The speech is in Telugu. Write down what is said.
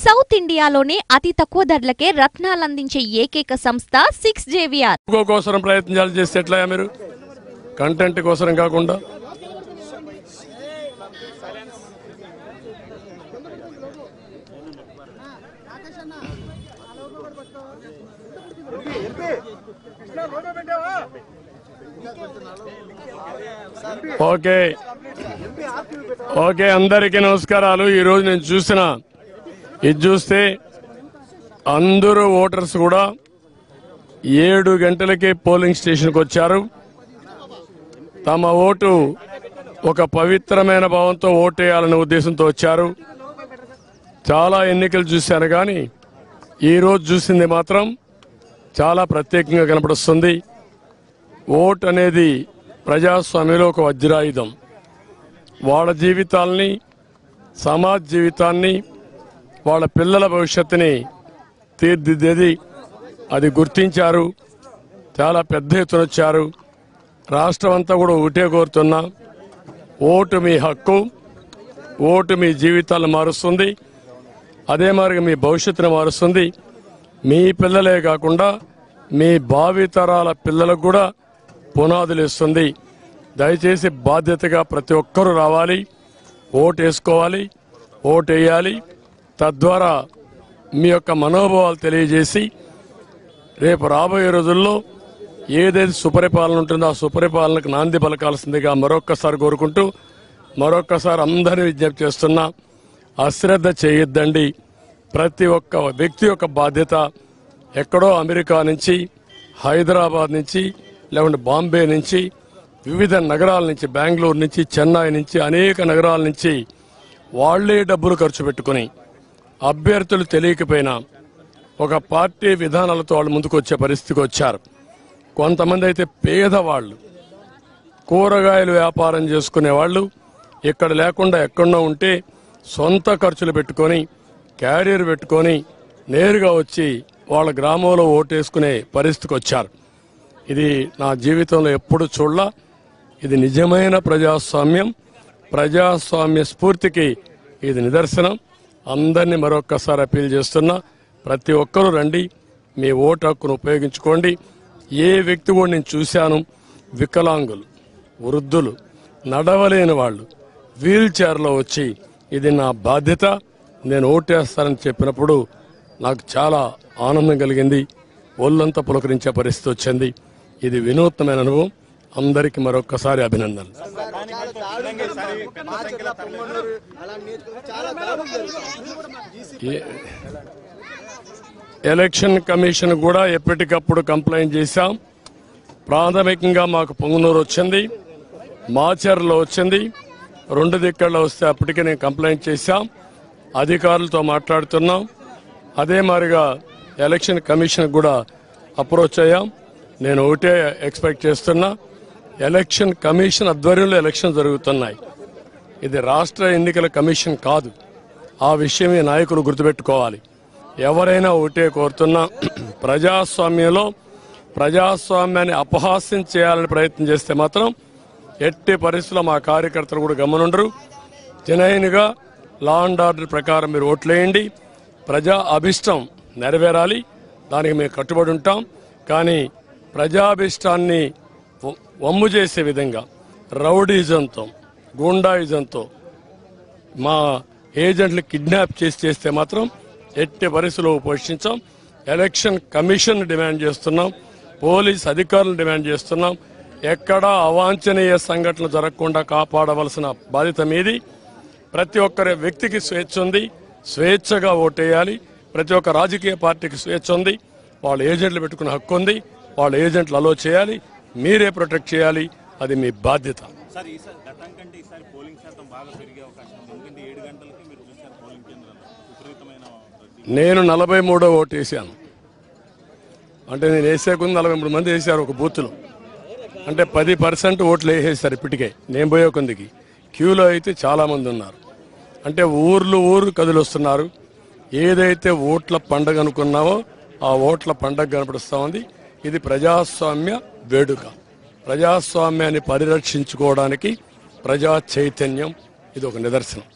సౌత్ ఇండియాలోనే అతి తక్కువ ధరలకే రత్నాలందించే ఏకైక సంస్థ 6JVR. కోసం ప్రయత్నాలు చేస్తే ఎట్లా మీరు కంటెంట్ కోసం కాకుండా ఓకే ఓకే అందరికీ నమస్కారాలు. ఈరోజు నేను ఇది చూస్తే అందరూ ఓటర్స్ కూడా 7 గంటలకే పోలింగ్ స్టేషన్కి వచ్చారు. తమ ఓటు ఒక పవిత్రమైన భావంతో ఓటేయాలనే ఉద్దేశంతో వచ్చారు. చాలా ఎన్నికలు చూశాను కానీ ఈరోజు చూసింది మాత్రం చాలా ప్రత్యేకంగా కనపడుస్తుంది. ఓటు అనేది ప్రజాస్వామ్యంలో ఒక వజ్రాయుధం. వాళ్ళ జీవితాల్ని, సమాజ జీవితాన్ని, వాళ్ళ పిల్లల భవిష్యత్తుని తీర్చిదిద్దేది. అది గుర్తించారు. చాలా పెద్ద ఎత్తున వచ్చారు. రాష్ట్రం అంతా కూడా ఒకటే కోరుతున్నా, ఓటు మీ హక్కు, ఓటు మీ జీవితాలను మారుస్తుంది. అదే మరి మీ భవిష్యత్తును మారుస్తుంది. మీ పిల్లలే కాకుండా మీ భావితరాల పిల్లలకు కూడా పునాదులు ఇస్తుంది. దయచేసి బాధ్యతగా ప్రతి ఒక్కరూ రావాలి, ఓటు వేసుకోవాలి, ఓటు వేయాలి. తద్వారా మీ యొక్క మనోభావాలు తెలియజేసి రేపు రాబోయే రోజుల్లో ఏదైతే సుపరిపాలన ఉంటుందో ఆ సుపరిపాలనకు నాంది పలకాల్సిందిగా మరొక్కసారి కోరుకుంటూ మరొక్కసారి అందరినీ విజ్ఞప్తి చేస్తున్నా, అశ్రద్ధ చేయొద్దండి. ప్రతి ఒక్క వ్యక్తి యొక్క బాధ్యత. ఎక్కడో అమెరికా నుంచి, హైదరాబాద్ నుంచి, లేకుంటే బాంబే నుంచి, వివిధ నగరాల నుంచి, బెంగళూరు నుంచి, చెన్నై నుంచి, అనేక నగరాల నుంచి వాళ్లే డబ్బులు ఖర్చు పెట్టుకుని అభ్యర్థులు తెలియకపోయినా ఒక పార్టీ విధానాలతో వాళ్ళు ముందుకు వచ్చే పరిస్థితికి వచ్చారు. కొంతమంది అయితే పేదవాళ్ళు, కూరగాయలు వ్యాపారం చేసుకునే వాళ్ళు, ఇక్కడ లేకుండా ఎక్కడో ఉంటే సొంత ఖర్చులు పెట్టుకొని, క్యారియర్ పెట్టుకొని నేరుగా వచ్చి వాళ్ళ గ్రామంలో ఓటేసుకునే పరిస్థితికి వచ్చారు. ఇది నా జీవితంలో ఎప్పుడు చూడలా. ఇది నిజమైన ప్రజాస్వామ్యం, ప్రజాస్వామ్య స్ఫూర్తికి ఇది నిదర్శనం. అందరినీ మరొక్కసారి అప్పీల్ చేస్తున్నా, ప్రతి ఒక్కరూ రండి, మీ ఓటు హక్కును ఉపయోగించుకోండి. ఏ వ్యక్తి కూడా నేను చూశాను, వికలాంగులు, వృద్ధులు, నడవలేని వాళ్ళు వీల్ చైర్లో వచ్చి ఇది నా బాధ్యత, నేను ఓటేస్తానని చెప్పినప్పుడు నాకు చాలా ఆనందం కలిగింది. ఒళ్ళంతా పులకరించే పరిస్థితి వచ్చింది. ఇది వినూత్నమైన అనుభవం. అందరికీ మరొక్కసారి అభినందనలు. ఎలక్షన్ కమిషన్ కూడా ఎప్పటికప్పుడు కంప్లైంట్ చేశాం. ప్రాథమికంగా మాకు పొంగునూరు వచ్చింది, మాచర్లో వచ్చింది, 2 దిక్కల్లో వస్తే అప్పటికే నేను కంప్లైంట్ చేశాం. అధికారులతో మాట్లాడుతున్నాం. అదే మాదిరిగా ఎలక్షన్ కమిషన్ కూడా అప్రోచ్ అయ్యాం. నేను ఒకటే ఎక్స్పెక్ట్ చేస్తున్నా, ఎలక్షన్ కమిషన్ ఆధ్వర్యంలో ఎలక్షన్ జరుగుతున్నాయి. ఇది రాష్ట్ర ఎన్నికల కమిషన్ కాదు. ఆ విషయం ఈ నాయకులు గుర్తుపెట్టుకోవాలి. ఎవరైనా ఒకటే కోరుతున్నా, ప్రజాస్వామ్యంలో ప్రజాస్వామ్యాన్ని అపహాస్యం చేయాలని ప్రయత్నం చేస్తే మాత్రం ఎట్టి పరిస్థితుల్లో మా కార్యకర్తలు కూడా గమనుండరు. జనైన్గా లా అండ్ ఆర్డర్ ప్రకారం మీరు ఓట్లేయండి. ప్రజా అభిష్టం నెరవేరాలి, దానికి మేము కట్టుబడి ఉంటాం. కానీ ప్రజాభిష్టాన్ని వమ్ము చేసే విధంగా రౌడీజంతో, గూండాయిజంతో మా ఏజెంట్లు కిడ్నాప్ చేస్తే మాత్రం ఎట్టి పరిస్థితుల్లో పోషించాం. ఎలక్షన్ కమిషన్ డిమాండ్ చేస్తున్నాం, పోలీస్ అధికారులను డిమాండ్ చేస్తున్నాం. ఎక్కడా అవాంఛనీయ సంఘటనలు జరగకుండా కాపాడవలసిన బాధ్యత మీది. ప్రతి ఒక్కరి వ్యక్తికి స్వేచ్ఛ ఉంది, స్వేచ్ఛగా ఓటేయాలి. ప్రతి ఒక్క రాజకీయ పార్టీకి స్వేచ్ఛ ఉంది, వాళ్ళ ఏజెంట్లు పెట్టుకునే హక్కు ఉంది. వాళ్ళ ఏజెంట్లు అలో చేయాలి, మీరే ప్రొటెక్ట్ చేయాలి. అది మీ బాధ్యత. నేను 43వ ఓటు వేసాను. అంటే నేను వేసే కొంది 43 మంది వేశారు ఒక బూత్లో. అంటే 10% ఓట్లు వేసేసారు ఇప్పటికే. నేను పోయే కొందికి క్యూలో అయితే చాలా మంది ఉన్నారు. అంటే ఊరు కదిలొస్తున్నారు. ఏదైతే ఓట్ల పండగ అనుకున్నామో ఆ ఓట్ల పండగ కనపడుస్తూ ఉంది. ఇది ప్రజాస్వామ్య వేడుక. ప్రజాస్వామ్యాన్ని పరిరక్షించుకోవడానికి ప్రజా చైతన్యం ఇది ఒక నిదర్శనం.